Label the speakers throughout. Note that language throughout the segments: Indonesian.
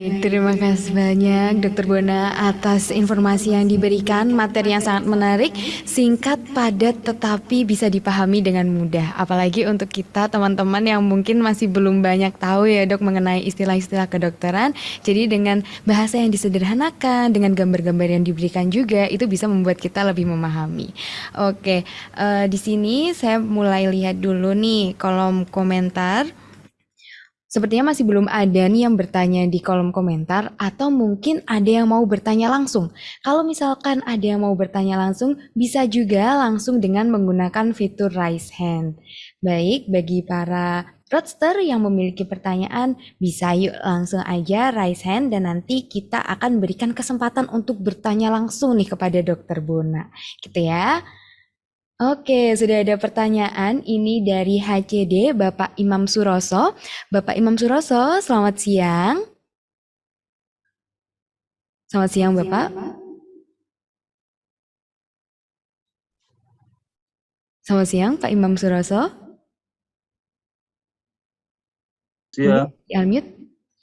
Speaker 1: Terima kasih banyak Dokter Bona atas informasi yang diberikan, materi yang sangat menarik, singkat, padat, tetapi bisa dipahami dengan mudah. Apalagi untuk kita teman-teman yang mungkin masih belum banyak tahu ya dok mengenai istilah-istilah kedokteran. Jadi dengan bahasa yang disederhanakan, dengan gambar-gambar yang diberikan juga, itu bisa membuat kita lebih memahami. Oke, di sini saya mulai lihat dulu nih kolom komentar. Sepertinya masih belum ada nih yang bertanya di kolom komentar atau mungkin ada yang mau bertanya langsung. Kalau misalkan ada yang mau bertanya langsung, bisa juga langsung dengan menggunakan fitur raise hand. Baik, bagi para roadster yang memiliki pertanyaan, bisa yuk langsung aja raise hand dan nanti kita akan berikan kesempatan untuk bertanya langsung nih kepada Dokter Bona. Gitu ya. Oke, sudah ada pertanyaan ini dari HCD Bapak Imam Suroso. Bapak Imam Suroso, selamat siang. Selamat siang, Bapak. Selamat siang, Pak Imam Suroso. Boleh
Speaker 2: Siang.
Speaker 1: di-unmute?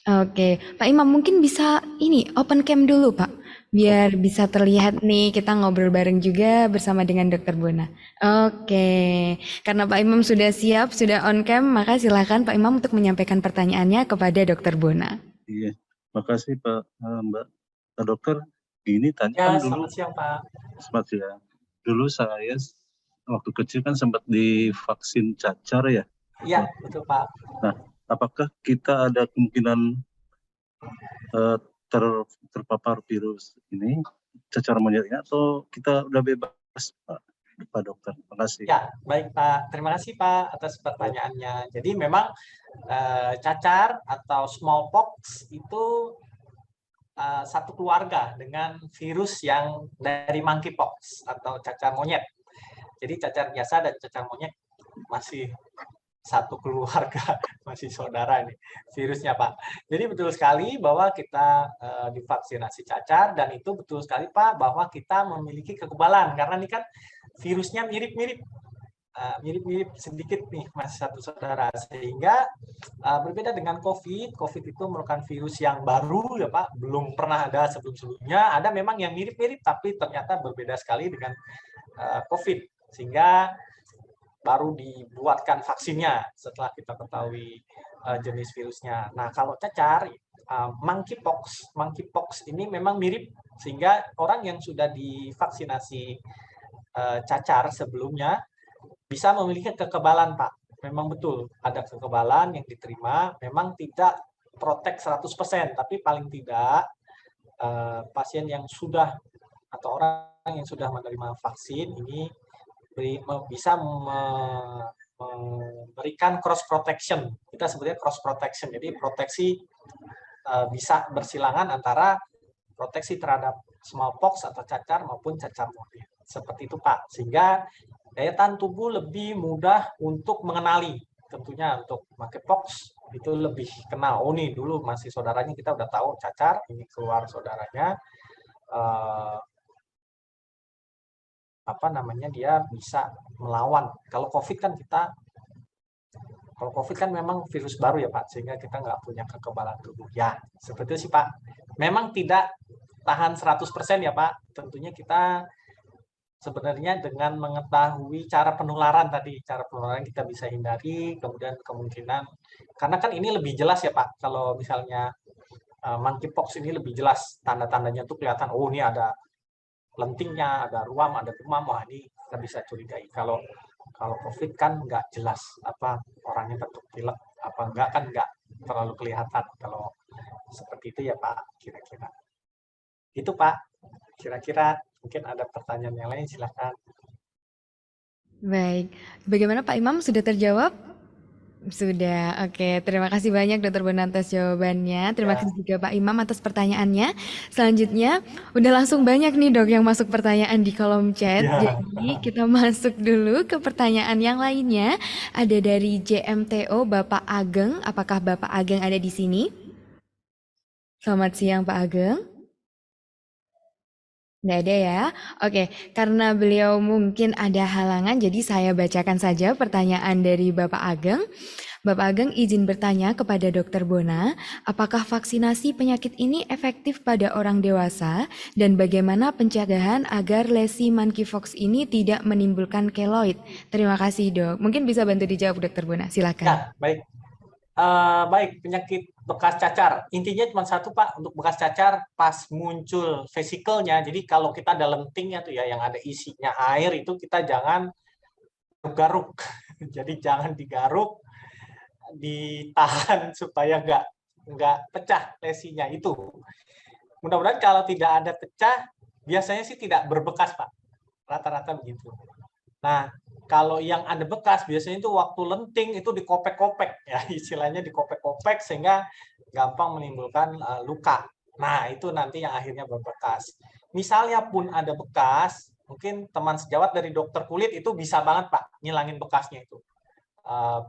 Speaker 1: Oke, Pak Imam mungkin bisa ini open cam dulu, Pak. Biar bisa terlihat nih kita ngobrol bareng juga bersama dengan Dokter Bona. Oke, karena Pak Imam sudah siap, sudah on cam, maka silakan Pak Imam untuk menyampaikan pertanyaannya kepada Dokter Bona.
Speaker 2: Iya, makasih Mbak Dokter. Ini tanya
Speaker 3: Ya,
Speaker 2: kan dulu.
Speaker 3: selamat siang Pak.
Speaker 2: Selamat siang. Dulu saya waktu kecil kan sempat divaksin cacar ya.
Speaker 3: Iya, betul Pak.
Speaker 2: Nah, apakah kita ada kemungkinan terpapar virus ini cacar monyetnya atau kita udah bebas Pak Dokter? Terima kasih.
Speaker 3: Ya, baik Pak. Terima kasih Pak atas pertanyaannya. Jadi memang cacar atau smallpox itu satu keluarga dengan virus yang dari monkeypox atau cacar monyet. Jadi cacar biasa dan cacar monyet masih satu keluarga, masih saudara ini virusnya Pak. Jadi betul sekali bahwa kita divaksinasi cacar dan itu betul sekali Pak bahwa kita memiliki kekebalan karena ini kan virusnya mirip-mirip sedikit nih masih satu saudara sehingga berbeda dengan COVID. COVID itu merupakan virus yang baru ya Pak, belum pernah ada sebelum-sebelumnya. Ada memang yang mirip-mirip tapi ternyata berbeda sekali dengan COVID sehingga baru dibuatkan vaksinnya setelah kita ketahui jenis virusnya. Nah, kalau cacar, monkeypox ini memang mirip sehingga orang yang sudah divaksinasi cacar sebelumnya bisa memiliki kekebalan, Pak. Memang betul ada kekebalan yang diterima, memang tidak protek 100%, tapi paling tidak pasien yang sudah atau orang yang sudah menerima vaksin ini bisa memberikan cross protection. Kita sebutnya cross protection. Jadi proteksi bisa bersilangan antara proteksi terhadap smallpox atau cacar maupun cacar monyet. Seperti itu Pak. Sehingga daya tahan tubuh lebih mudah untuk mengenali. Tentunya untuk monkeypox itu lebih kenal. Oh nih dulu masih saudaranya kita udah tahu cacar, ini keluar saudaranya. Dia bisa melawan. Kalau COVID kan memang virus baru ya Pak, sehingga kita nggak punya kekebalan tubuh. Ya, seperti itu sih Pak. Memang tidak tahan 100% ya Pak. Tentunya kita sebenarnya dengan mengetahui cara penularan kita bisa hindari, kemudian kemungkinan, karena kan ini lebih jelas ya Pak, kalau misalnya monkeypox ini lebih jelas, tanda-tandanya tuh kelihatan, oh ini ada lentingnya, ada ruam, ada demam, wah ini kita bisa curigai. Kalau COVID kan nggak jelas apa orangnya batuk pilek apa enggak kan nggak terlalu kelihatan kalau seperti itu ya Pak kira-kira. Itu Pak, kira-kira mungkin ada pertanyaan yang lain silakan.
Speaker 1: Baik, bagaimana Pak Imam sudah terjawab? Sudah, oke. Terima kasih banyak Dokter Bona atas jawabannya. Terima
Speaker 3: Ya.
Speaker 1: kasih juga Pak Imam atas pertanyaannya. Selanjutnya, udah langsung banyak nih dok yang masuk pertanyaan di kolom chat.
Speaker 3: Ya.
Speaker 1: Jadi kita masuk dulu ke pertanyaan yang lainnya. Ada dari JMTO Bapak Ageng. Apakah Bapak Ageng ada di sini? Selamat siang Pak Ageng. Nggak ada ya? Oke, karena beliau mungkin ada halangan, jadi saya bacakan saja pertanyaan dari Bapak Ageng. Bapak Ageng izin bertanya kepada Dokter Bona, apakah vaksinasi penyakit ini efektif pada orang dewasa dan bagaimana pencegahan agar lesi monkeypox ini tidak menimbulkan keloid? Terima kasih dok. Mungkin bisa bantu dijawab Dokter Bona, silakan.
Speaker 3: Ya, baik. Baik, penyakit bekas cacar. Intinya cuma satu Pak, untuk bekas cacar pas muncul vesikelnya. Jadi kalau kita ada lentingnya tuh ya, yang ada isinya air itu kita jangan garuk. Jadi jangan digaruk, ditahan supaya nggak pecah lesinya itu. Mudah-mudahan kalau tidak ada pecah, biasanya sih tidak berbekas Pak. Rata-rata begitu. Nah, kalau yang ada bekas biasanya itu waktu lenting itu dikopek-kopek ya, istilahnya dikopek-kopek sehingga gampang menimbulkan luka. Nah, itu nanti yang akhirnya berbekas. Misalnya pun ada bekas, mungkin teman sejawat dari dokter kulit itu bisa banget Pak ngilangin bekasnya itu.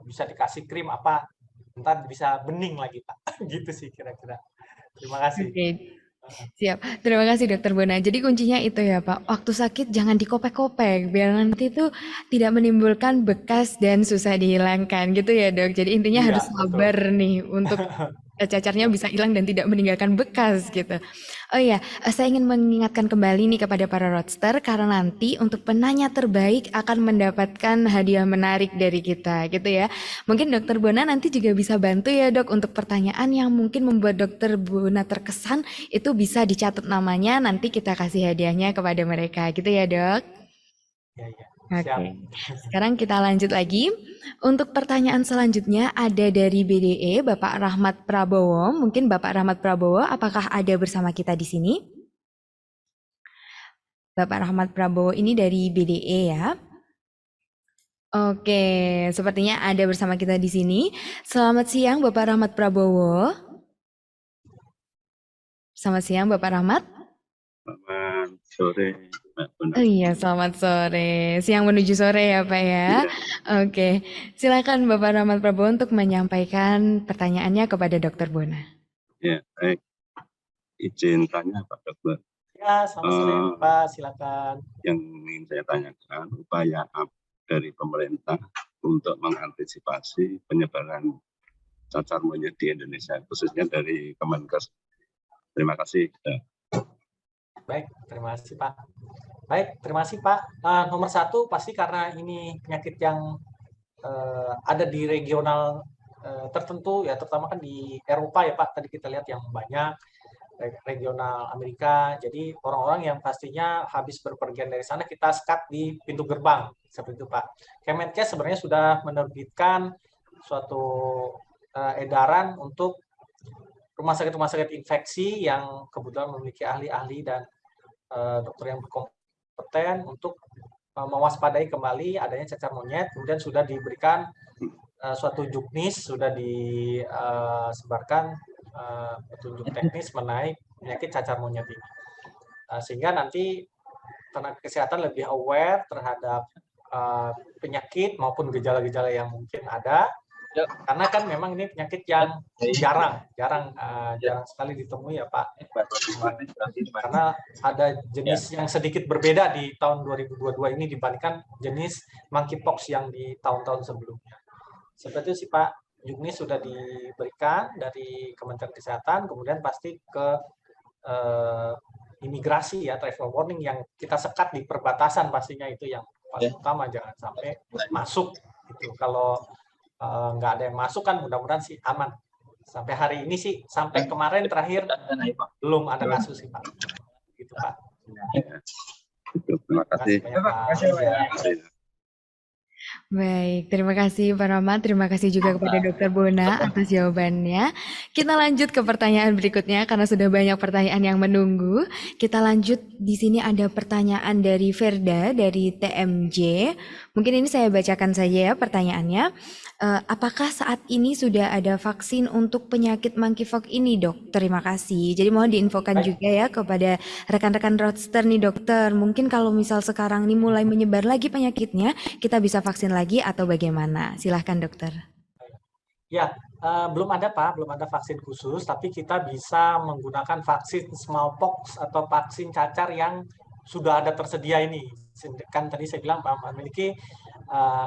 Speaker 3: Bisa dikasih krim apa, ntar bisa bening lagi Pak. Gitu sih kira-kira. Terima kasih.
Speaker 1: Oke, siap. Terima kasih Dokter Bona. Jadi kuncinya itu ya Pak, waktu sakit jangan dikopek-kopek, biar nanti itu tidak menimbulkan bekas dan susah dihilangkan gitu ya dok. Jadi intinya
Speaker 3: Iya,
Speaker 1: harus sabar
Speaker 3: betul.
Speaker 1: nih untuk cacarnya bisa hilang dan tidak meninggalkan bekas gitu. Oh iya, saya ingin mengingatkan kembali nih kepada para roadster karena nanti untuk penanya terbaik akan mendapatkan hadiah menarik dari kita gitu ya. Mungkin Dokter Bona nanti juga bisa bantu ya dok untuk pertanyaan yang mungkin membuat Dokter Bona terkesan itu bisa dicatat namanya nanti kita kasih hadiahnya kepada mereka gitu ya dok.
Speaker 3: Ya, ya.
Speaker 1: Oke,
Speaker 3: Siap.
Speaker 1: sekarang kita lanjut lagi. Untuk pertanyaan selanjutnya ada dari BDE, Bapak Rahmat Prabowo. Mungkin Bapak Rahmat Prabowo, apakah ada bersama kita di sini? Bapak Rahmat Prabowo ini dari BDE ya. Oke, sepertinya ada bersama kita di sini. Selamat siang Bapak Rahmat Prabowo. Selamat siang Bapak Rahmat.
Speaker 4: Selamat sore, Mbak Bona.
Speaker 1: Oh iya, selamat sore. Siang menuju sore ya Pak ya.
Speaker 4: Iya,
Speaker 1: Oke, silakan Bapak Rahmat Prabowo untuk menyampaikan pertanyaannya kepada Dokter Bona.
Speaker 4: ya, baik. Izin tanya Pak Dokter,
Speaker 3: Ya, selamat sore Pak, silakan.
Speaker 4: yang ingin saya tanyakan upaya dari pemerintah untuk mengantisipasi penyebaran cacar monyet di Indonesia, khususnya dari Kemenkes. Terima kasih.
Speaker 3: Baik, terima kasih Pak. Baik, terima kasih Pak. Nomor satu pasti karena ini penyakit yang ada di regional tertentu ya, terutama kan di Eropa ya Pak. Tadi kita lihat yang banyak regional Amerika. Jadi orang-orang yang pastinya habis berpergian dari sana kita sekat di pintu gerbang seperti itu Pak. Kemenkes sebenarnya sudah menerbitkan suatu edaran untuk rumah sakit infeksi yang kebetulan memiliki ahli-ahli dan dokter yang berkompeten untuk mewaspadai kembali adanya cacar monyet. Kemudian sudah diberikan suatu juknis, sudah disebarkan petunjuk teknis mengenai penyakit cacar monyet ini. Sehingga nanti tenaga kesehatan lebih aware terhadap penyakit maupun gejala-gejala yang mungkin ada. Karena kan memang ini penyakit yang jarang sekali ditemui ya Pak. Karena ada jenis yang sedikit berbeda di tahun 2022 ini dibandingkan jenis monkeypox yang di tahun-tahun sebelumnya. Seperti itu sih Pak, juknis sudah diberikan dari Kementerian Kesehatan, kemudian pasti ke imigrasi ya, travel warning yang kita sekat di perbatasan pastinya itu yang paling utama, jangan sampai masuk gitu. Kalau nggak ada yang masuk kan mudah-mudahan sih aman. Sampai hari ini sih, sampai kemarin terakhir belum ada kasus sih Pak. Gitu Pak.
Speaker 4: Terima kasih.
Speaker 1: Baik, terima kasih Pak Rahmat, terima kasih juga kepada Dokter Bona atas jawabannya. Kita lanjut ke pertanyaan berikutnya karena sudah banyak pertanyaan yang menunggu. Kita lanjut, di sini ada pertanyaan dari Verda dari TMJ. Mungkin ini saya bacakan saja ya pertanyaannya. Apakah saat ini sudah ada vaksin untuk penyakit monkeypox ini, Dok? Terima kasih. Jadi mohon diinfokan juga ya kepada rekan-rekan roadster nih, Dokter. Mungkin kalau misal sekarang ini mulai menyebar lagi penyakitnya, kita bisa vaksin lagi atau bagaimana? Silahkan, Dokter.
Speaker 3: Ya, belum ada Pak, belum ada vaksin khusus, tapi kita bisa menggunakan vaksin smallpox atau vaksin cacar yang sudah ada tersedia ini. Kan tadi saya bilang Pak memiliki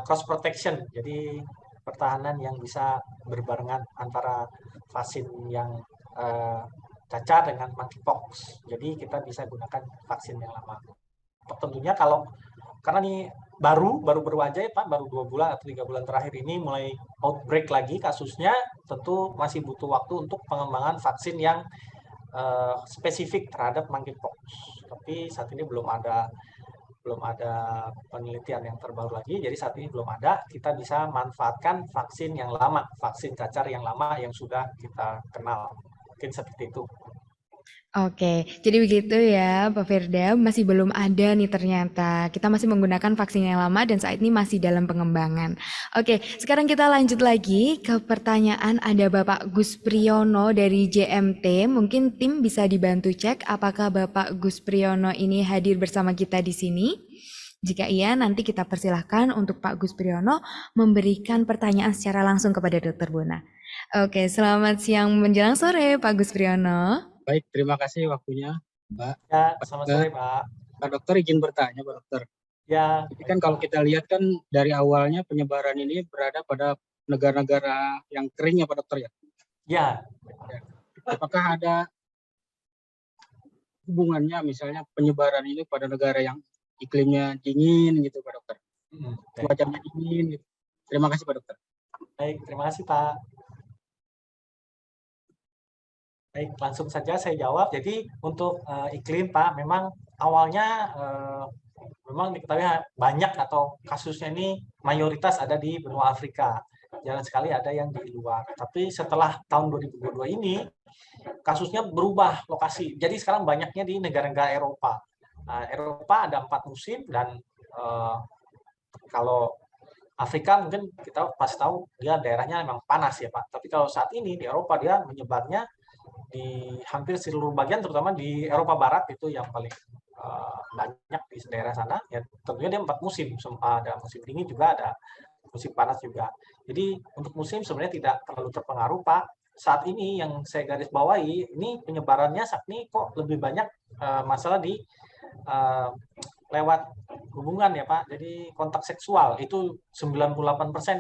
Speaker 3: cross protection, jadi pertahanan yang bisa berbarengan antara vaksin yang cacar dengan monkeypox. Jadi kita bisa gunakan vaksin yang lama. Tentunya kalau karena ini baru aja ya Pak, baru 2 bulan atau 3 bulan terakhir ini mulai outbreak lagi kasusnya, tentu masih butuh waktu untuk pengembangan vaksin yang spesifik terhadap monkeypox. Tapi saat ini belum ada penelitian yang terbaru lagi, jadi saat ini belum ada. Kita bisa manfaatkan vaksin yang lama, vaksin cacar yang lama yang sudah kita kenal. Mungkin seperti itu.
Speaker 1: Oke, jadi begitu ya Pak Firda, masih belum ada nih ternyata. Kita masih menggunakan vaksin yang lama dan saat ini masih dalam pengembangan. Oke, sekarang kita lanjut lagi ke pertanyaan ada Bapak Gus Priyono dari JMT. Mungkin tim bisa dibantu cek apakah Bapak Gus Priyono ini hadir bersama kita di sini. Jika iya, nanti kita persilahkan untuk Pak Gus Priyono memberikan pertanyaan secara langsung kepada Dr. Bona. Oke, selamat siang menjelang sore Pak Gus Priyono.
Speaker 5: Baik, terima kasih waktunya, Mbak.
Speaker 3: Ya, selamat sore Pak.
Speaker 5: Pak Dokter izin bertanya, Pak Dokter.
Speaker 3: Ya.
Speaker 5: Jadi kan kalau kita lihat kan dari awalnya penyebaran ini berada pada negara-negara yang kering ya Pak Dokter ya?
Speaker 3: Ya.
Speaker 5: Apakah ada hubungannya misalnya penyebaran ini pada negara yang iklimnya dingin gitu Pak Dokter? Cuacanya dingin gitu. Terima kasih Pak Dokter.
Speaker 3: Baik, terima kasih Pak. Baik, langsung saja saya jawab. Jadi untuk iklim Pak, memang awalnya memang diketahui banyak atau kasusnya ini mayoritas ada di benua Afrika. Jarang sekali ada yang di luar. Tapi setelah tahun 2022 ini, kasusnya berubah lokasi. Jadi sekarang banyaknya di negara-negara Eropa. Eropa ada 4 musim dan kalau Afrika mungkin kita pasti tahu dia daerahnya memang panas ya Pak. Tapi kalau saat ini di Eropa dia menyebarnya di hampir seluruh bagian, terutama di Eropa Barat itu yang paling banyak di daerah sana. Ya tentunya dia 4 musim, ada musim dingin juga, ada musim panas juga. Jadi untuk musim sebenarnya tidak terlalu terpengaruh Pak. Saat ini yang saya garis bawahi, ini penyebarannya saat ini kok lebih banyak masalah di lewat hubungan ya Pak. Jadi kontak seksual itu 98%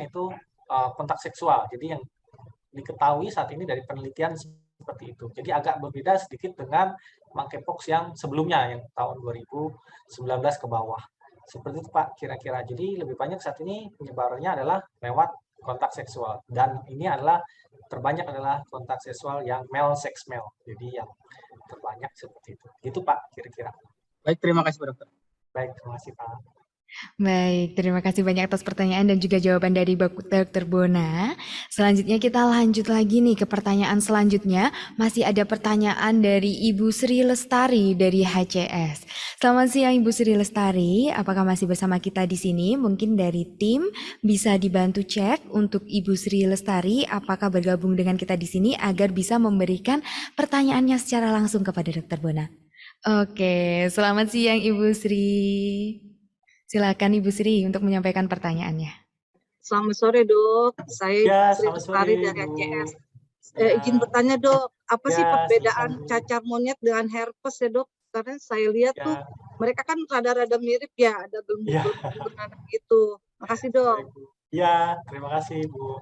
Speaker 3: itu kontak seksual. Jadi yang diketahui saat ini dari penelitian seperti itu. Jadi agak berbeda sedikit dengan monkeypox yang sebelumnya yang tahun 2019 ke bawah. Seperti itu Pak kira-kira. Jadi lebih banyak saat ini penyebarannya adalah lewat kontak seksual dan ini adalah terbanyak adalah kontak seksual yang male sex male. Jadi yang terbanyak seperti itu. Itu Pak kira-kira.
Speaker 5: Baik, terima kasih Pak Dokter.
Speaker 3: Baik, terima kasih Pak.
Speaker 1: Baik, terima kasih banyak atas pertanyaan dan juga jawaban dari Dr. Bona. Selanjutnya kita lanjut lagi nih ke pertanyaan selanjutnya. Masih ada pertanyaan dari Ibu Sri Lestari dari HCS. Selamat siang Ibu Sri Lestari, apakah masih bersama kita di sini? Mungkin dari tim bisa dibantu cek untuk Ibu Sri Lestari apakah bergabung dengan kita di sini agar bisa memberikan pertanyaannya secara langsung kepada Dr. Bona. Oke, selamat siang Ibu Sri. Silakan Ibu Sri untuk menyampaikan pertanyaannya.
Speaker 6: Selamat sore Dok, saya Sri
Speaker 3: selamat sore,
Speaker 6: Lestari dari
Speaker 3: Bu.
Speaker 6: HCS.
Speaker 3: Ya.
Speaker 6: Izin bertanya Dok, apa sih
Speaker 3: Ya,
Speaker 6: perbedaan
Speaker 3: silakan, Bu.
Speaker 6: cacar monyet dengan herpes ya Dok? Karena saya lihat
Speaker 3: Ya.
Speaker 6: tuh mereka kan rada-rada mirip ya, ada
Speaker 3: Ya.
Speaker 6: gelembung-gelembung gitu. Makasih Dok.
Speaker 3: Ya, terima kasih Bu.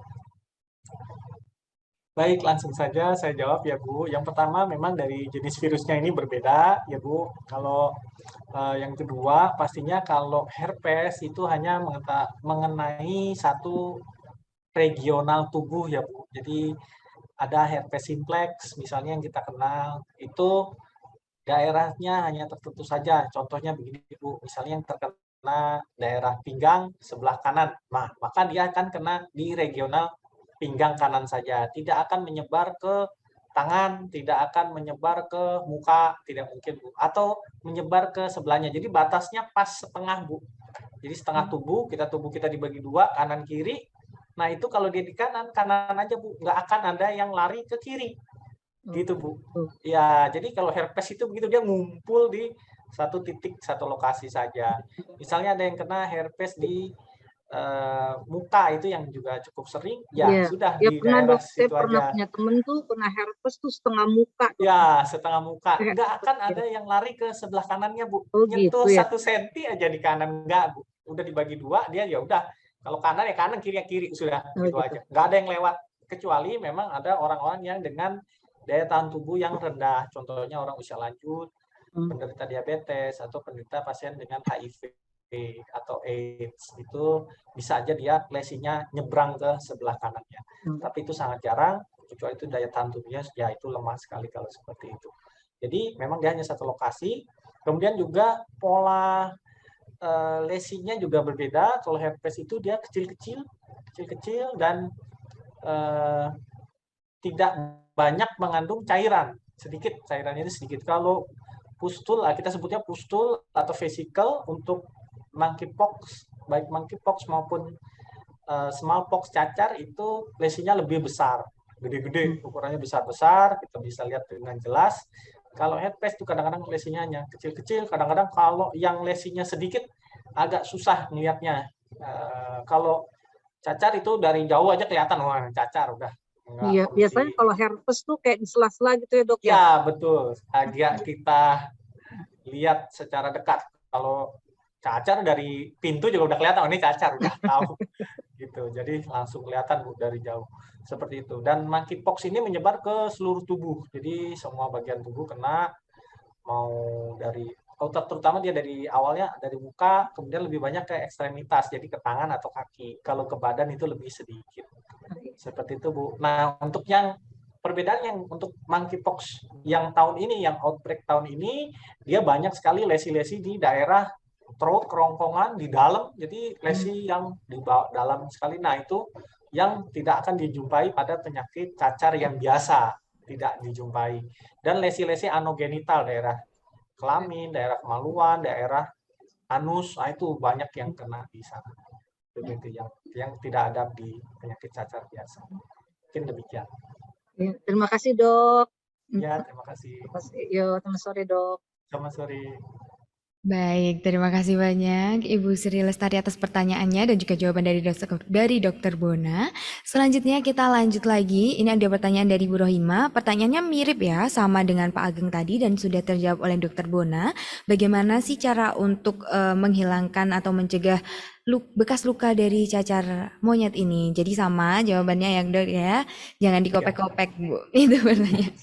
Speaker 3: Baik, langsung saja saya jawab ya Bu. Yang pertama memang dari jenis virusnya ini berbeda ya Bu. Kalau yang kedua pastinya kalau herpes itu hanya mengenai satu regional tubuh ya Bu. Jadi ada herpes simplex misalnya yang kita kenal itu daerahnya hanya tertentu saja. Contohnya begini Bu, misalnya yang terkena daerah pinggang sebelah kanan. Nah, maka dia akan kena di regional pinggang kanan saja, tidak akan menyebar ke tangan, tidak akan menyebar ke muka, tidak mungkin Bu, atau menyebar ke sebelahnya. Jadi batasnya pas setengah Bu. Jadi setengah tubuh kita dibagi dua, kanan kiri. Nah itu kalau dia di kanan aja Bu, nggak akan ada yang lari ke kiri, gitu Bu. Ya jadi kalau herpes itu begitu dia ngumpul di satu titik, satu lokasi saja. Misalnya ada yang kena herpes di muka itu yang juga cukup sering ya sudah
Speaker 6: ya
Speaker 3: di
Speaker 6: pernah
Speaker 3: daerah
Speaker 6: Dok, saya
Speaker 3: situ
Speaker 6: pernah
Speaker 3: aja
Speaker 6: punya temen tuh kena herpes tuh setengah muka Dok.
Speaker 3: ya setengah muka nggak akan ada yang lari ke sebelah kanannya Bu,
Speaker 6: Oh,
Speaker 3: nyentuh
Speaker 6: gitu ya.
Speaker 3: 1 senti aja di kanan nggak Bu, udah dibagi dua dia ya udah Kalau kanan ya kanan, kiri ya kiri, sudah
Speaker 6: Oh,
Speaker 3: gitu
Speaker 6: gitu.
Speaker 3: aja. Nggak ada yang lewat, kecuali memang ada orang-orang yang dengan daya tahan tubuh yang rendah. Contohnya orang usia lanjut, penderita diabetes, atau penderita pasien dengan HIV atau AIDS. Itu bisa aja dia lesinya nyebrang ke sebelah kanannya. Tapi itu sangat jarang, kecuali itu daya tahan tubuhnya ya itu lemah sekali kalau seperti itu. Jadi memang dia hanya satu lokasi. Kemudian juga pola lesinya juga berbeda. Kalau herpes itu dia kecil-kecil dan tidak banyak mengandung cairan, sedikit cairannya itu sedikit. Kalau pustul, kita sebutnya pustul atau vesicle untuk monkeypox, baik monkeypox maupun smallpox cacar itu lesinya lebih besar, gede-gede, ukurannya besar-besar, kita bisa lihat dengan jelas. Kalau herpes itu kadang-kadang lesinya hanya kecil-kecil, kadang-kadang kalau yang lesinya sedikit agak susah melihatnya. Kalau cacar itu dari jauh aja kelihatan, wah cacar udah.
Speaker 6: Iya, biasanya kalau herpes tuh kayak di sela-sela gitu ya, Dok ya.
Speaker 3: Ya, betul. Agak kita lihat secara dekat. Kalau cacar dari pintu juga udah kelihatan, oh ini cacar, udah tahu. Gitu. Jadi langsung kelihatan dari jauh. Seperti itu. Dan monkeypox ini menyebar ke seluruh tubuh. Jadi semua bagian tubuh kena, mau dari terutama dia dari awalnya dari muka, kemudian lebih banyak ke ekstremitas, jadi ke tangan atau kaki. Kalau ke badan itu lebih sedikit. Seperti itu, Bu. Nah, untuk yang perbedaan yang untuk monkeypox yang tahun ini, yang outbreak tahun ini, dia banyak sekali lesi-lesi di daerah throat, kerongkongan, di dalam, jadi lesi yang di dalam sekali. Nah, itu yang tidak akan dijumpai pada penyakit cacar yang biasa, tidak dijumpai. Dan lesi-lesi anogenital, daerah kelamin, daerah kemaluan, daerah anus, nah itu banyak yang kena di sana. Begitu yang tidak ada di penyakit cacar biasa. Mungkin demikian.
Speaker 6: Ya, terima kasih, Dok.
Speaker 3: Ya, terima kasih.
Speaker 6: Terima kasih. Yo, selamat sore, Dok.
Speaker 3: Selamat sore.
Speaker 1: Baik, terima kasih banyak Ibu Sri Lestari atas pertanyaannya dan juga jawaban dari Dokter Bona. Selanjutnya kita lanjut lagi. Ini ada pertanyaan dari Bu Rohima. Pertanyaannya mirip ya, sama dengan Pak Ageng tadi dan sudah terjawab oleh Dokter Bona. Bagaimana sih cara untuk menghilangkan atau mencegah bekas luka dari cacar monyet ini? Jadi sama jawabannya ya, Dok ya. Jangan dikopek-kopek, Bu. Itu pertanyaan.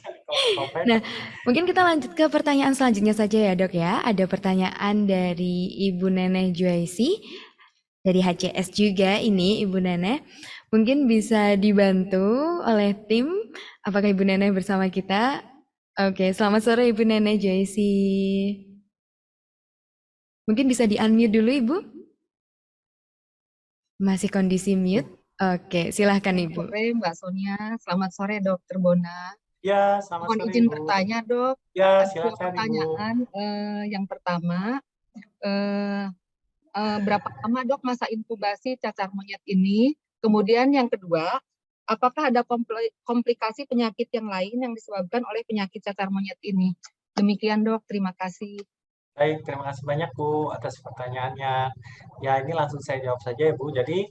Speaker 1: Nah, mungkin kita lanjut ke pertanyaan selanjutnya saja ya, Dok ya. Ada pertanyaan dari Ibu Neneh Juaisi dari HCS juga ini, Ibu Neneh. Mungkin bisa dibantu oleh tim. Apakah Ibu Neneh bersama kita? Oke, selamat sore Ibu Neneh Juaisi. Mungkin bisa di-unmute dulu, Ibu. Masih kondisi mute. Oke, silahkan Ibu.
Speaker 6: Selamat sore, Mbak Sonia. Selamat sore, Dokter Bona.
Speaker 3: Ya, selamat
Speaker 6: Mohon
Speaker 3: sore,
Speaker 6: izin
Speaker 3: Ibu.
Speaker 6: bertanya, Dok.
Speaker 3: Ya,
Speaker 6: Ada
Speaker 3: silakan,
Speaker 6: pertanyaan. Yang pertama, berapa lama, Dok, masa inkubasi cacar monyet ini? Kemudian yang kedua, apakah ada komplikasi penyakit yang lain yang disebabkan oleh penyakit cacar monyet ini? Demikian, Dok. Terima kasih.
Speaker 3: Baik, terima kasih banyak Bu atas pertanyaannya. Ya, ini langsung saya jawab saja ya Bu. Jadi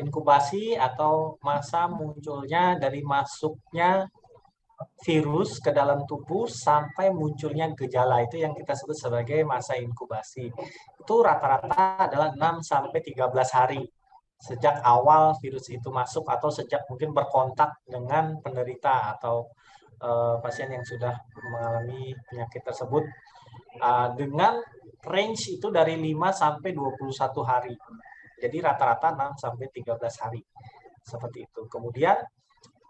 Speaker 3: inkubasi atau masa munculnya dari masuknya virus ke dalam tubuh sampai munculnya gejala itu yang kita sebut sebagai masa inkubasi. Itu rata-rata adalah 6 sampai 13 hari sejak awal virus itu masuk atau sejak mungkin berkontak dengan penderita atau pasien yang sudah mengalami penyakit tersebut. Dengan range itu dari 5 sampai 21 hari. Jadi rata-rata 6 sampai 13 hari. Seperti itu. Kemudian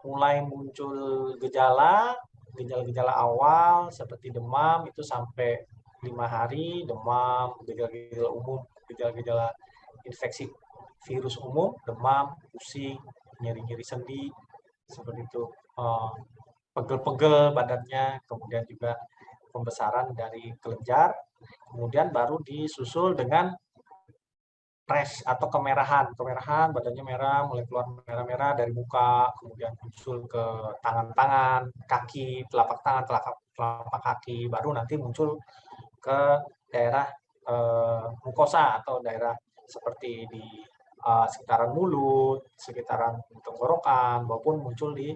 Speaker 3: mulai muncul gejala-gejala awal seperti demam itu sampai 5 hari, demam, gejala-gejala umum, gejala-gejala infeksi virus umum, demam, pusing, nyeri-nyeri sendi, seperti itu. Pegel-pegel badannya, kemudian juga pembesaran dari kelenjar, kemudian baru disusul dengan rash atau kemerahan, badannya merah, mulai keluar merah-merah dari muka, kemudian muncul ke tangan-tangan, kaki, telapak tangan, telapak kaki, baru nanti muncul ke daerah mukosa atau daerah seperti di sekitaran mulut, sekitaran tenggorokan, maupun muncul di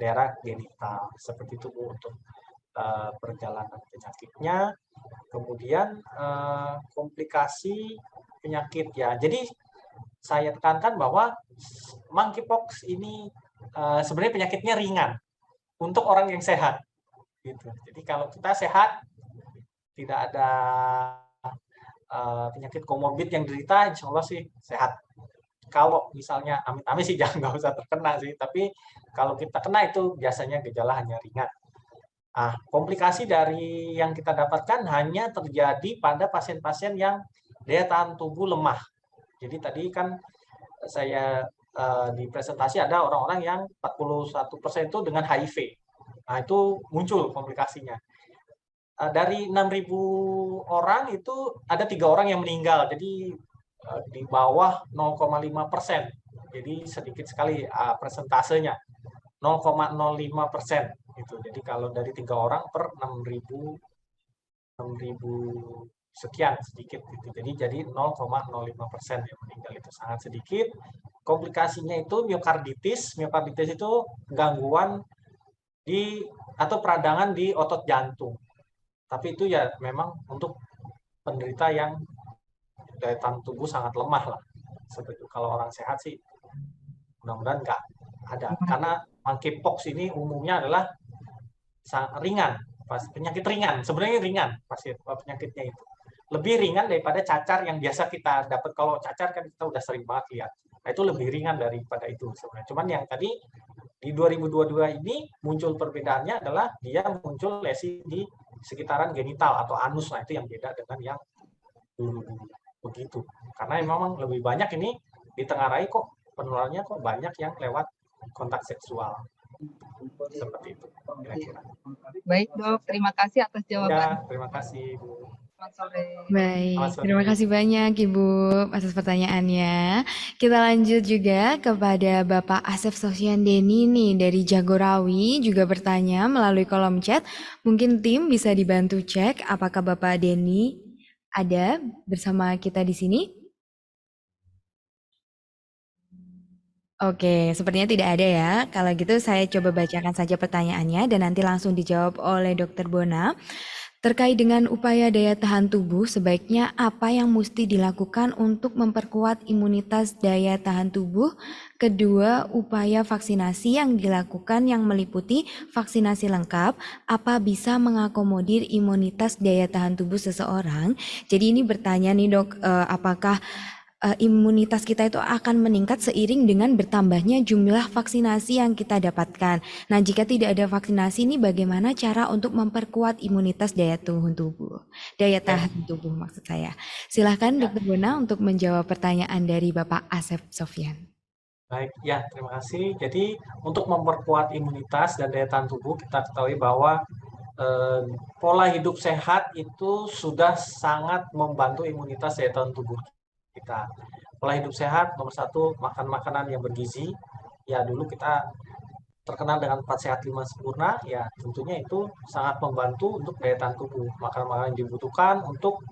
Speaker 3: daerah genital. Seperti itu Bu untuk perjalanan penyakitnya. Kemudian komplikasi penyakit ya. Jadi saya tekankan bahwa monkeypox ini sebenarnya penyakitnya ringan untuk orang yang sehat. Gitu. Jadi kalau kita sehat, tidak ada penyakit komorbid yang derita, insya Allah sih sehat. Kalau misalnya amit-amit sih jangan nggak usah terkena sih, tapi kalau kita kena itu biasanya gejala hanya ringan. Nah, komplikasi dari yang kita dapatkan hanya terjadi pada pasien-pasien yang daya tahan tubuh lemah. Jadi tadi kan saya di presentasi ada orang-orang yang 41% itu dengan HIV. Nah, itu muncul komplikasinya. Dari 6.000 orang itu ada 3 orang yang meninggal. Jadi di bawah 0,5%. Jadi sedikit sekali persentasenya. 0,05% gitu. Jadi kalau dari 3 orang per 6.000 sekian sedikit gitu. Jadi 0,05% yang meninggal, itu sangat sedikit. Komplikasinya itu miokarditis. Miokarditis itu gangguan atau peradangan di otot jantung. Tapi itu ya memang untuk penderita yang daya tahan tubuh sangat lemah lah. Seperti kalau orang sehat sih mudah-mudahan nggak ada. Karena monkeypox ini umumnya adalah sangat ringan, penyakit ringan. Sebenarnya ringan penyakitnya itu. Lebih ringan daripada cacar yang biasa kita dapat. Kalau cacar kan kita udah sering banget lihat. Nah, itu lebih ringan daripada itu sebenarnya. Cuman yang tadi di 2022 ini muncul perbedaannya adalah dia muncul lesi di sekitaran genital atau anus. Nah, itu yang beda dengan yang dulu-dulu. Begitu. Karena memang lebih banyak ini ditengarai kok penularannya kok banyak yang lewat kontak seksual. Seperti itu kira-kira.
Speaker 6: Baik dok, terima kasih atas jawaban.
Speaker 3: Ya, terima kasih Bu.
Speaker 6: Selamat sore.
Speaker 1: Baik,
Speaker 3: Selamat sore.
Speaker 1: terima kasih banyak Ibu atas pertanyaannya. Kita lanjut juga kepada Bapak Asep Sofyan Deni nih dari Jagorawi juga bertanya melalui kolom chat. Mungkin tim bisa dibantu cek apakah Bapak Deni ada bersama kita di sini? Oke, sepertinya tidak ada ya. Kalau gitu saya coba bacakan saja pertanyaannya dan nanti langsung dijawab oleh Dr. Bona. Terkait dengan upaya daya tahan tubuh, sebaiknya apa yang mesti dilakukan untuk memperkuat imunitas daya tahan tubuh? Kedua, upaya vaksinasi yang dilakukan yang meliputi vaksinasi lengkap, apa bisa mengakomodir imunitas daya tahan tubuh seseorang? Jadi ini bertanya nih dok, apakah imunitas kita itu akan meningkat seiring dengan bertambahnya jumlah vaksinasi yang kita dapatkan. Nah, jika tidak ada vaksinasi ini bagaimana cara untuk memperkuat imunitas daya tahan tubuh? Daya tahan tubuh maksud saya. Silahkan Dr. Bona untuk menjawab pertanyaan dari Bapak Asep Sofyan.
Speaker 3: Baik, ya terima kasih. Jadi untuk memperkuat imunitas dan daya tahan tubuh, kita ketahui bahwa pola hidup sehat itu sudah sangat membantu imunitas daya tahan tubuh kita. Pola hidup sehat nomor 1, makan makanan yang bergizi. Ya dulu kita terkenal dengan 4 sehat 5 sempurna, ya tentunya itu sangat membantu untuk daya tahan tubuh. Makanan-makanan yang dibutuhkan untuk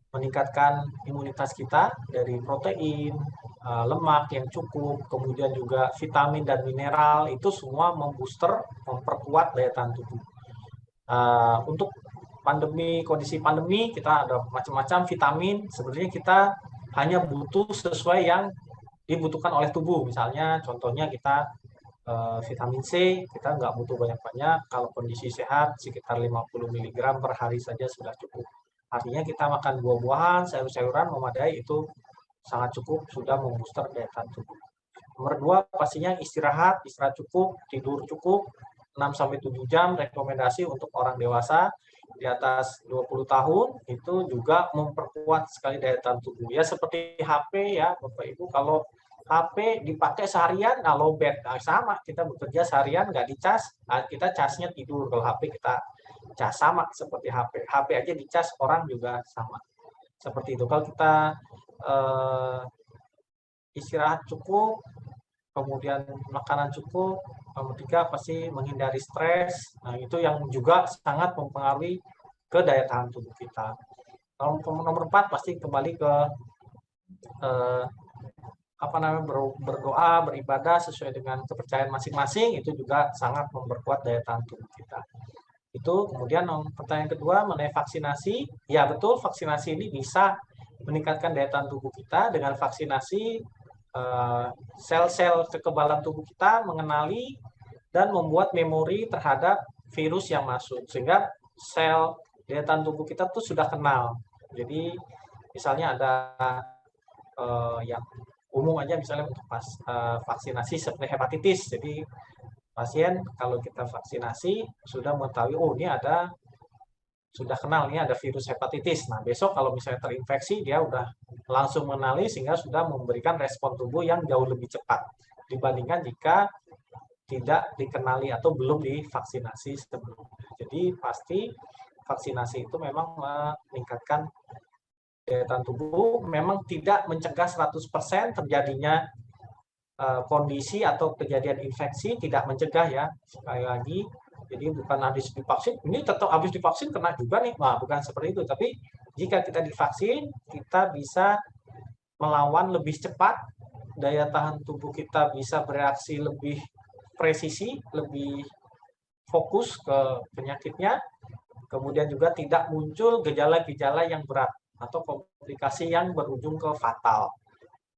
Speaker 3: meningkatkan imunitas kita dari protein, lemak yang cukup, kemudian juga vitamin dan mineral, itu semua membooster, memperkuat daya tahan tubuh. Untuk kondisi pandemi kita ada macam-macam vitamin, sebenarnya kita hanya butuh sesuai yang dibutuhkan oleh tubuh. Misalnya contohnya kita vitamin C, kita nggak butuh banyak-banyak. Kalau kondisi sehat sekitar 50 mg per hari saja sudah cukup. Artinya kita makan buah-buahan, sayur-sayuran memadai, itu sangat cukup, sudah membooster daya tahan tubuh. Nomor 2, pastinya istirahat cukup, tidur cukup, 6-7 jam, rekomendasi untuk orang dewasa di atas 20 tahun, itu juga memperkuat sekali daya tahan tubuh. Ya seperti HP ya Bapak Ibu, kalau HP dipakai seharian, nah lowbat, nah, sama kita bekerja seharian nggak dicas, nah, kita casnya tidur. Kalau HP kita cas, sama seperti HP. HP aja dicas, orang juga sama. Seperti itu. Kalau kita istirahat cukup, kemudian makanan cukup, nomor 3 pasti menghindari stres. Nah, itu yang juga sangat mempengaruhi ke daya tahan tubuh kita. Nomor 4 pasti kembali ke berdoa, beribadah sesuai dengan kepercayaan masing-masing, itu juga sangat memperkuat daya tahan tubuh kita. Itu kemudian pertanyaan kedua mengenai vaksinasi. Ya betul, vaksinasi ini bisa meningkatkan daya tahan tubuh kita. Dengan vaksinasi sel-sel kekebalan tubuh kita mengenali dan membuat memori terhadap virus yang masuk, sehingga sel daya tahan tubuh kita tuh sudah kenal. Jadi misalnya ada yang umum aja, misalnya untuk vaksinasi seperti hepatitis. Jadi pasien kalau kita vaksinasi sudah mengetahui, oh ini sudah kenal ini ada virus hepatitis. Nah, besok kalau misalnya terinfeksi, dia udah langsung mengenali sehingga sudah memberikan respon tubuh yang jauh lebih cepat dibandingkan jika tidak dikenali atau belum divaksinasi sebelumnya. Jadi pasti vaksinasi itu memang meningkatkan daya tahan tubuh, memang tidak mencegah 100% terjadinya kondisi atau kejadian infeksi, tidak mencegah ya, sekali lagi. Jadi bukan habis divaksin, ini tetap habis divaksin kena juga nih. Nah, bukan seperti itu. Tapi jika kita divaksin, kita bisa melawan lebih cepat, daya tahan tubuh kita bisa bereaksi lebih presisi, lebih fokus ke penyakitnya, kemudian juga tidak muncul gejala-gejala yang berat atau komplikasi yang berujung ke fatal.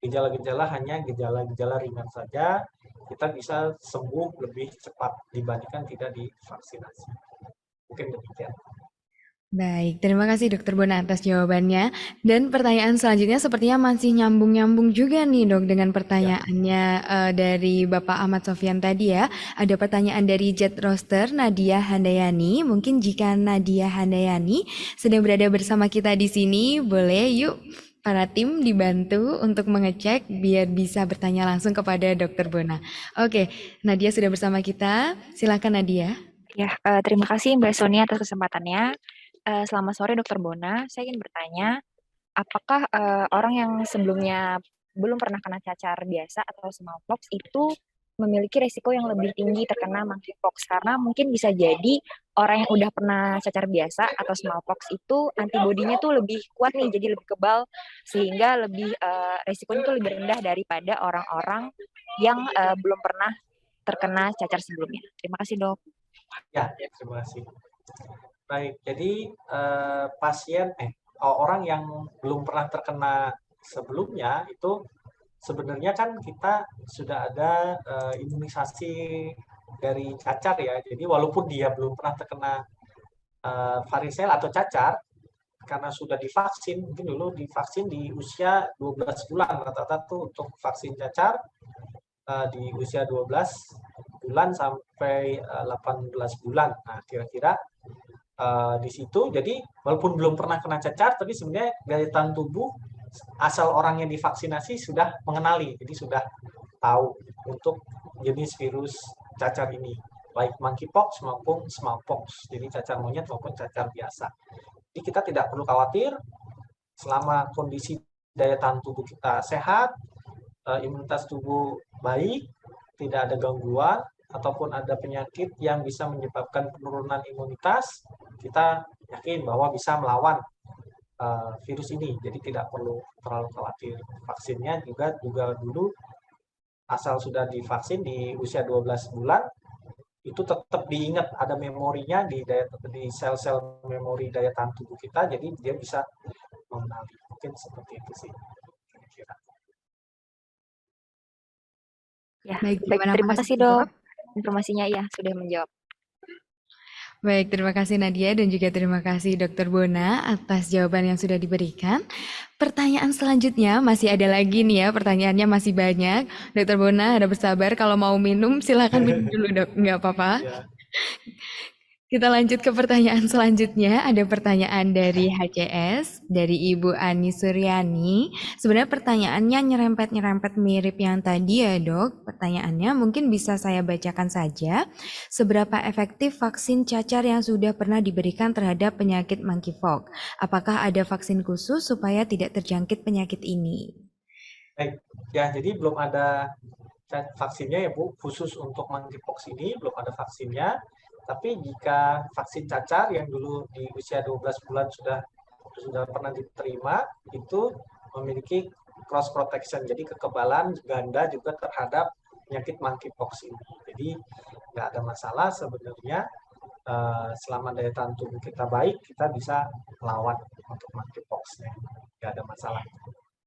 Speaker 3: Gejala-gejala hanya gejala-gejala ringan saja, kita bisa sembuh lebih cepat dibandingkan tidak divaksinasi. Mungkin demikian.
Speaker 1: Baik, terima kasih Dokter Bona atas jawabannya. Dan pertanyaan selanjutnya sepertinya masih nyambung-nyambung juga nih Dok dengan pertanyaannya dari Bapak Ahmad Sofyan tadi ya. Ada pertanyaan dari Jet Roster Nadia Handayani. Mungkin jika Nadia Handayani sedang berada bersama kita di sini, boleh yuk para tim dibantu untuk mengecek biar bisa bertanya langsung kepada Dokter Bona. Oke, Nadia sudah bersama kita. Silakan Nadia.
Speaker 7: Ya, terima kasih Mbak Sonia atas kesempatannya. Selamat sore Dokter Bona, saya ingin bertanya, apakah orang yang sebelumnya belum pernah kena cacar biasa atau smallpox itu memiliki risiko yang lebih tinggi terkena monkeypox? Karena mungkin bisa jadi orang yang udah pernah cacar biasa atau smallpox itu antibodinya tuh lebih kuat nih, jadi lebih kebal, sehingga lebih risikonya tuh lebih rendah daripada orang-orang yang belum pernah terkena cacar sebelumnya. Terima kasih Dok.
Speaker 3: Ya, terima kasih. Baik, jadi orang yang belum pernah terkena sebelumnya itu sebenarnya kan kita sudah ada imunisasi dari cacar ya. Jadi walaupun dia belum pernah terkena varicella atau cacar, karena sudah divaksin, mungkin dulu divaksin di usia 12 bulan rata-rata tuh untuk vaksin cacar di usia 12 bulan sampai 18 bulan. Nah, kira-kira di situ, jadi walaupun belum pernah kena cacar, tapi sebenarnya daya tahan tubuh asal orang yang divaksinasi sudah mengenali, jadi sudah tahu untuk jenis virus cacar ini, baik monkeypox maupun smallpox, jadi cacar monyet maupun cacar biasa. Jadi kita tidak perlu khawatir selama kondisi daya tahan tubuh kita sehat, imunitas tubuh baik, tidak ada gangguan, ataupun ada penyakit yang bisa menyebabkan penurunan imunitas, kita yakin bahwa bisa melawan virus ini. Jadi tidak perlu terlalu khawatir. Vaksinnya juga dulu asal sudah divaksin di usia 12 bulan, itu tetap diingat ada memorinya di sel-sel memori daya tahan tubuh kita, jadi dia bisa mengenali. Mungkin seperti itu sih. Kira-kira.
Speaker 7: Ya,
Speaker 1: Baik,
Speaker 7: terima kasih Dok. Informasinya ya sudah menjawab.
Speaker 1: Baik, terima kasih Nadia dan juga terima kasih Dokter Bona atas jawaban yang sudah diberikan. Pertanyaan selanjutnya masih ada lagi nih ya, pertanyaannya masih banyak. Dokter Bona ada bersabar, kalau mau minum silakan minum dulu Dok, nggak apa-apa.
Speaker 3: Ya.
Speaker 1: Kita lanjut ke pertanyaan selanjutnya. Ada pertanyaan dari HCS, dari Ibu Ani Suryani. Sebenarnya pertanyaannya nyerempet-nyerempet mirip yang tadi ya Dok. Pertanyaannya mungkin bisa saya bacakan saja. Seberapa efektif vaksin cacar yang sudah pernah diberikan terhadap penyakit monkeypox? Apakah ada vaksin khusus supaya tidak terjangkit penyakit ini?
Speaker 3: Baik, ya jadi belum ada vaksinnya ya Bu, khusus untuk monkeypox ini belum ada vaksinnya. Tapi jika vaksin cacar yang dulu di usia 12 bulan sudah pernah diterima, itu memiliki cross protection, jadi kekebalan ganda juga terhadap penyakit monkeypox ini. Jadi nggak ada masalah sebenarnya, selama daya tahan tubuh kita baik, kita bisa melawan untuk monkeypox-nya. Nggak ada masalah.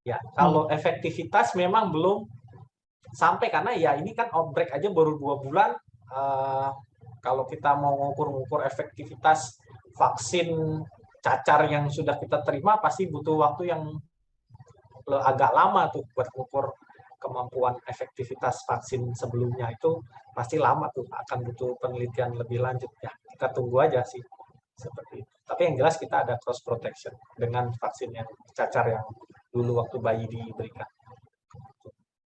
Speaker 3: Ya, kalau efektivitas memang belum sampai karena ya ini kan outbreak aja baru 2 bulan. Kalau kita mau ngukur-ngukur efektivitas vaksin cacar yang sudah kita terima pasti butuh waktu yang agak lama tuh buat ngukur kemampuan efektivitas vaksin sebelumnya. Itu pasti lama tuh, akan butuh penelitian lebih lanjut ya. Kita tunggu aja sih seperti itu. Tapi yang jelas kita ada cross protection dengan vaksin yang cacar yang dulu waktu bayi diberikan.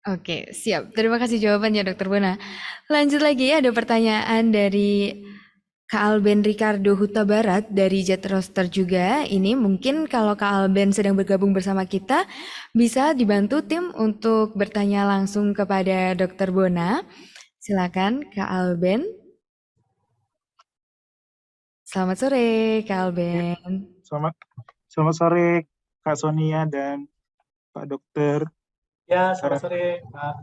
Speaker 1: Oke, siap. Terima kasih jawabannya, Dokter Bona. Lanjut lagi, ada pertanyaan dari Kak Alben Ricardo Huta Barat dari Jet Roster juga. Ini mungkin kalau Kak Alben sedang bergabung bersama kita, bisa dibantu tim untuk bertanya langsung kepada Dokter Bona. Silakan, Kak Alben. Selamat sore, Kak Alben.
Speaker 8: Selamat sore Kak Sonia dan Pak Dokter.
Speaker 3: Ya, selamat sore, Pak.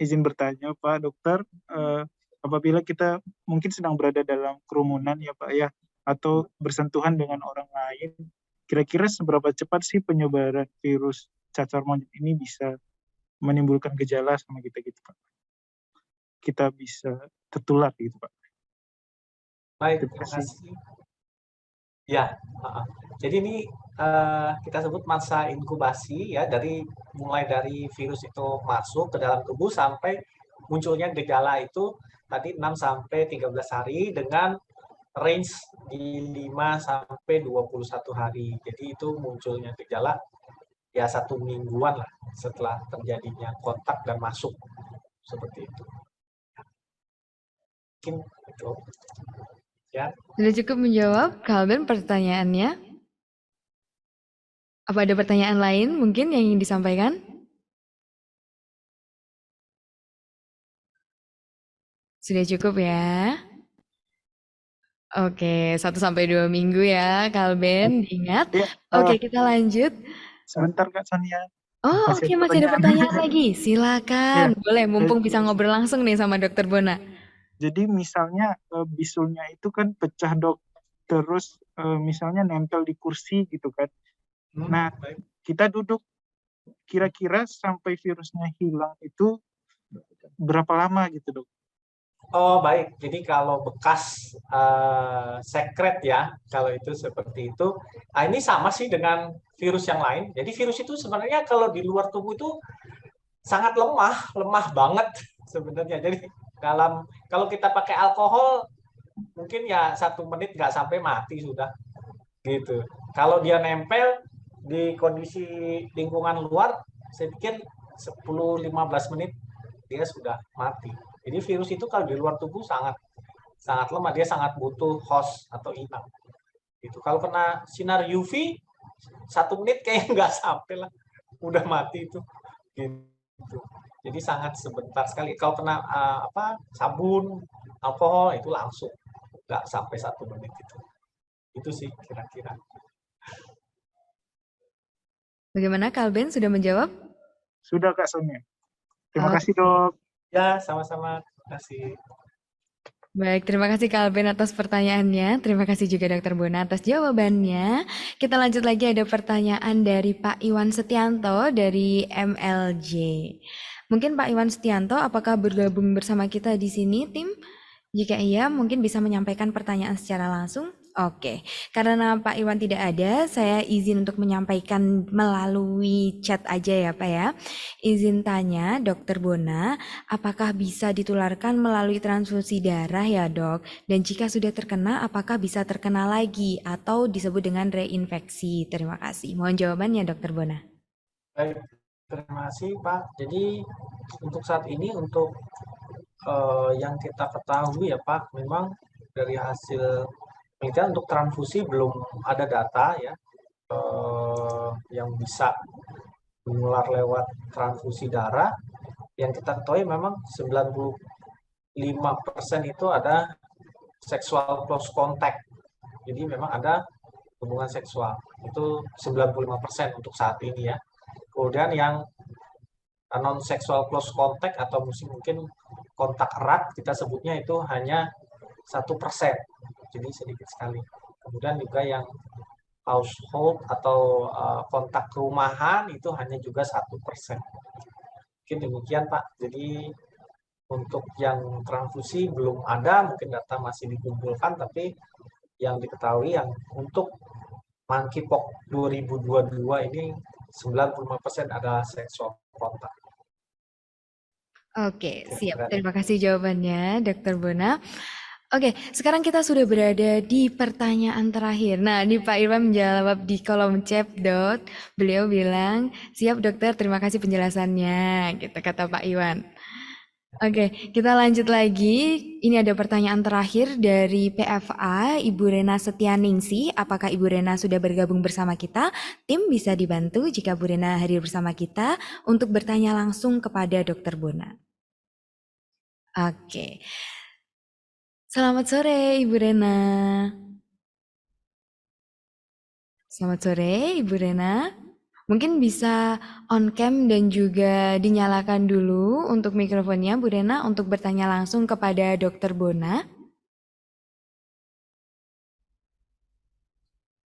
Speaker 8: Izin bertanya, Pak Dokter, apabila kita mungkin sedang berada dalam kerumunan ya Pak ya, atau bersentuhan dengan orang lain, kira-kira seberapa cepat sih penyebaran virus cacar monyet ini bisa menimbulkan gejala sama kita gitu Pak? Kita bisa tertular gitu Pak.
Speaker 3: Baik, terima kasih. Ya, jadi ini kita sebut masa inkubasi ya, mulai dari virus itu masuk ke dalam tubuh sampai munculnya gejala itu tadi 6 sampai 13 hari dengan range di 5 sampai 21 hari. Jadi itu munculnya gejala ya 1 mingguan lah setelah terjadinya kontak dan masuk seperti itu. Mungkin itu. Ya.
Speaker 1: Sudah cukup menjawab, Kak Alben, pertanyaannya? Apa ada pertanyaan lain mungkin yang ingin disampaikan? Sudah cukup ya? Oke, 1-2 minggu ya, Kak Alben, diingat.
Speaker 8: Ya,
Speaker 1: Oke, kita lanjut.
Speaker 8: Sebentar Kak Sonia.
Speaker 1: Oh, oke, masih ada pertanyaan lagi. Silakan,
Speaker 8: Ya,
Speaker 1: boleh, mumpung bisa ngobrol langsung nih sama Dokter Bona.
Speaker 8: Jadi misalnya bisulnya itu kan pecah Dok, terus misalnya nempel di kursi gitu kan. Nah, kita duduk, kira-kira sampai virusnya hilang itu berapa lama gitu Dok?
Speaker 3: Oh baik, jadi kalau bekas sekret ya, kalau itu seperti itu. Nah, ini sama sih dengan virus yang lain. Jadi virus itu sebenarnya kalau di luar tubuh itu sangat lemah banget sebenarnya. Jadi kalau kita pakai alkohol mungkin ya 1 menit nggak sampai mati sudah gitu. Kalau dia nempel di kondisi lingkungan luar, saya pikir 10-15 menit dia sudah mati. Jadi virus itu kalau di luar tubuh sangat lemah, dia sangat butuh host atau inang. Gitu. Kalau kena sinar UV 1 menit kayaknya nggak sampai lah, udah mati itu. Gitu. Jadi sangat sebentar sekali. Kalau kena sabun, alkohol itu langsung nggak sampai 1 menit itu. Itu sih kira-kira.
Speaker 1: Bagaimana, Kak Alben, sudah menjawab?
Speaker 8: Sudah Kak Sonia. Terima kasih Dok.
Speaker 3: Ya, sama-sama. Terima kasih.
Speaker 1: Baik, terima kasih Kak Alben atas pertanyaannya. Terima kasih juga Dokter Bona atas jawabannya. Kita lanjut lagi, ada pertanyaan dari Pak Iwan Setianto dari MLJ. Mungkin Pak Iwan Setianto, apakah bergabung bersama kita di sini, tim? Jika iya, mungkin bisa menyampaikan pertanyaan secara langsung. Oke, karena Pak Iwan tidak ada, saya izin untuk menyampaikan melalui chat aja ya Pak ya. Izin tanya, Dokter Bona, apakah bisa ditularkan melalui transfusi darah ya Dok? Dan jika sudah terkena, apakah bisa terkena lagi atau disebut dengan reinfeksi? Terima kasih. Mohon jawabannya Dokter Bona.
Speaker 3: Baik, terima kasih Pak. Jadi untuk saat ini untuk yang kita ketahui ya Pak, memang dari hasil penelitian untuk transfusi belum ada data ya yang bisa menular lewat transfusi darah. Yang kita ketahui memang 95% itu ada sexual close contact. Jadi memang ada hubungan seksual. Itu 95% untuk saat ini ya. Kemudian yang non sexual close contact atau mungkin kontak erat kita sebutnya itu hanya 1%. Jadi sedikit sekali. Kemudian juga yang household atau kontak rumahan itu hanya juga 1%. Mungkin demikian Pak. Jadi untuk yang transfusi belum ada, mungkin data masih dikumpulkan, tapi yang diketahui yang untuk monkeypox 2022 ini 95% adalah seksual kontak.
Speaker 1: Oke, siap. Terima kasih jawabannya, Dokter Bona. Oke, sekarang kita sudah berada di pertanyaan terakhir. Nah, ini Pak Irwan menjawab di kolom chat, Dok. Beliau bilang, siap dokter, terima kasih penjelasannya, gitu kata Pak Iwan. Oke, kita lanjut lagi. Ini ada pertanyaan terakhir dari PFA, Ibu Rena Setianingsi. Apakah Ibu Rena sudah bergabung bersama kita? Tim bisa dibantu jika Bu Rena hadir bersama kita untuk bertanya langsung kepada Dokter Bona. Oke. Selamat sore, Ibu Rena. Selamat sore, Ibu Rena. Mungkin bisa on cam dan juga dinyalakan dulu untuk mikrofonnya, Bu Rena, untuk bertanya langsung kepada Dokter Bona.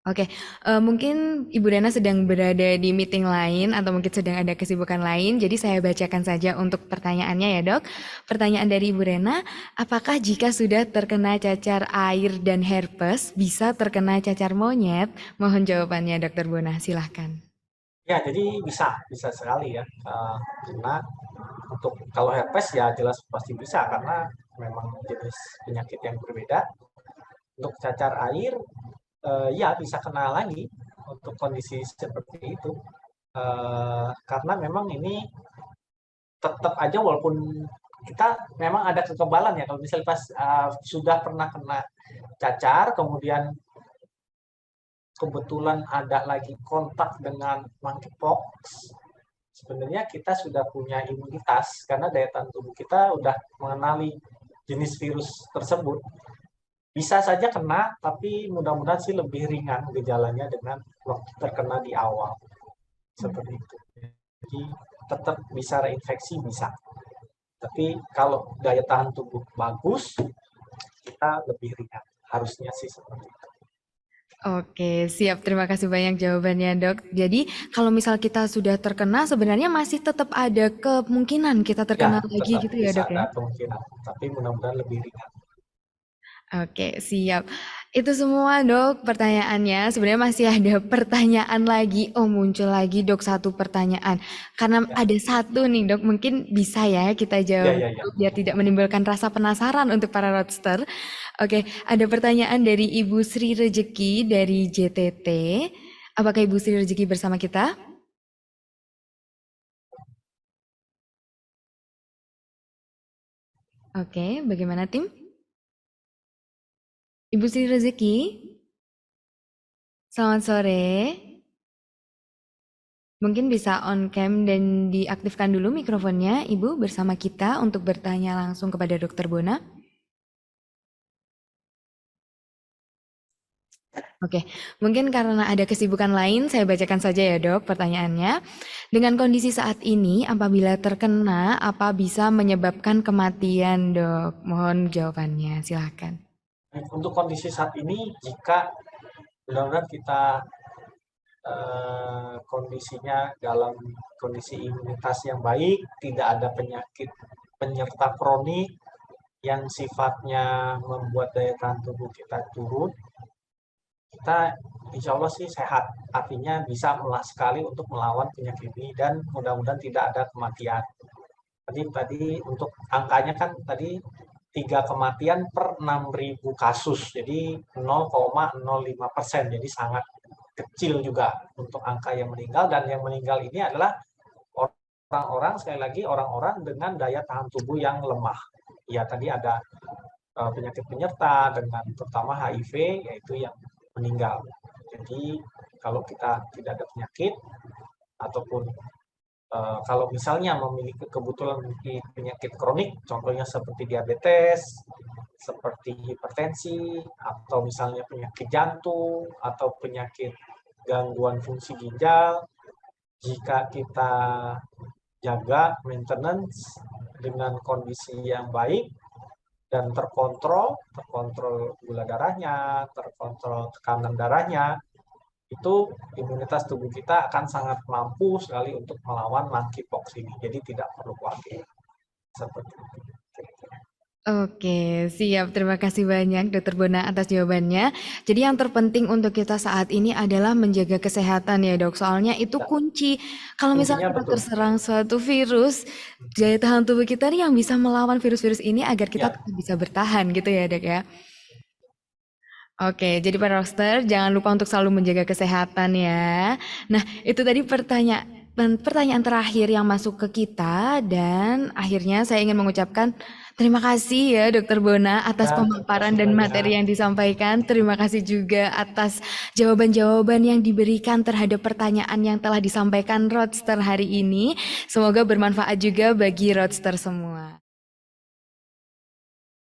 Speaker 1: Oke, mungkin Ibu Rena sedang berada di meeting lain atau mungkin sedang ada kesibukan lain, jadi saya bacakan saja untuk pertanyaannya ya Dok. Pertanyaan dari Ibu Rena, apakah jika sudah terkena cacar air dan herpes bisa terkena cacar monyet? Mohon jawabannya Dokter Bona, silahkan.
Speaker 3: Ya, jadi bisa sekali ya. Karena untuk kalau herpes ya jelas pasti bisa karena memang jenis penyakit yang berbeda. Untuk cacar air ya bisa kena lagi untuk kondisi seperti itu. Karena memang ini tetap aja walaupun kita memang ada kekebalan ya kalau misalnya pas sudah pernah kena cacar kemudian kebetulan ada lagi kontak dengan monkeypox, sebenarnya kita sudah punya imunitas karena daya tahan tubuh kita udah mengenali jenis virus tersebut. Bisa saja kena, tapi mudah-mudahan sih lebih ringan gejalanya dengan waktu terkena di awal. Seperti itu. Jadi tetap bisa reinfeksi, bisa. Tapi kalau daya tahan tubuh bagus, kita lebih ringan. Harusnya sih seperti itu.
Speaker 1: Oke, siap. Terima kasih banyak jawabannya, Dok. Jadi, kalau misal kita sudah terkena, sebenarnya masih tetap ada kemungkinan kita terkena lagi gitu ya, Dok ya?
Speaker 3: Ada kemungkinan, tapi mudah-mudahan lebih ringan.
Speaker 1: Oke, siap. Itu semua, Dok, pertanyaannya. Sebenarnya masih ada pertanyaan lagi. Oh, muncul lagi, Dok, satu pertanyaan. Karena ada satu nih, Dok, mungkin bisa ya kita jawab biar tidak menimbulkan rasa penasaran untuk para roadster. Oke, ada pertanyaan dari Ibu Sri Rejeki dari JTT. Apakah Ibu Sri Rejeki bersama kita? Oke, bagaimana tim? Ibu Sri Rezeki, selamat sore. Mungkin bisa on cam dan diaktifkan dulu mikrofonnya, Ibu, bersama kita untuk bertanya langsung kepada Dokter Bona. Oke, mungkin karena ada kesibukan lain, saya bacakan saja ya Dok pertanyaannya. Dengan kondisi saat ini, apabila terkena, apa bisa menyebabkan kematian, Dok? Mohon jawabannya, silakan.
Speaker 3: Untuk kondisi saat ini, jika benar-benar kita kondisinya dalam kondisi imunitas yang baik, tidak ada penyakit penyerta kronik yang sifatnya membuat daya tahan tubuh kita turun, kita insya Allah sih sehat. Artinya bisa sekali untuk melawan penyakit ini dan mudah-mudahan tidak ada kematian. Tadi untuk angkanya kan tadi 3 kematian per 6.000 kasus, jadi 0,05%, jadi sangat kecil juga untuk angka yang meninggal, dan yang meninggal ini adalah orang-orang, sekali lagi orang-orang dengan daya tahan tubuh yang lemah. Ya tadi ada penyakit penyerta dengan terutama HIV, yaitu yang meninggal. Jadi kalau kita tidak ada penyakit ataupun kalau misalnya memiliki kebetulan memiliki penyakit kronik, contohnya seperti diabetes, seperti hipertensi, atau misalnya penyakit jantung, atau penyakit gangguan fungsi ginjal, jika kita jaga maintenance dengan kondisi yang baik dan terkontrol gula darahnya, terkontrol tekanan darahnya, itu imunitas tubuh kita akan sangat mampu sekali untuk melawan monkeypox ini. Jadi tidak perlu khawatir. Seperti itu.
Speaker 1: Oke, siap. Terima kasih banyak Dokter Bona atas jawabannya. Jadi yang terpenting untuk kita saat ini adalah menjaga kesehatan ya dok. Soalnya itu
Speaker 3: Ya.
Speaker 1: kunci. Kalau misalnya
Speaker 3: Kuncinya
Speaker 1: kita
Speaker 3: betul.
Speaker 1: terserang suatu virus, daya tahan tubuh kita nih yang bisa melawan virus-virus ini agar kita
Speaker 3: Ya.
Speaker 1: tetap bisa bertahan gitu ya dok ya. Oke, jadi para roster jangan lupa untuk selalu menjaga kesehatan ya. Nah, itu tadi pertanyaan terakhir yang masuk ke kita dan akhirnya saya ingin mengucapkan terima kasih ya Dokter Bona atas
Speaker 3: Ya,
Speaker 1: pemaparan
Speaker 3: terima
Speaker 1: dan
Speaker 3: kasih
Speaker 1: materi
Speaker 3: banyak.
Speaker 1: yang disampaikan. Terima kasih juga atas jawaban-jawaban yang diberikan terhadap pertanyaan yang telah disampaikan Roadster hari ini. Semoga bermanfaat juga bagi Roadster semua.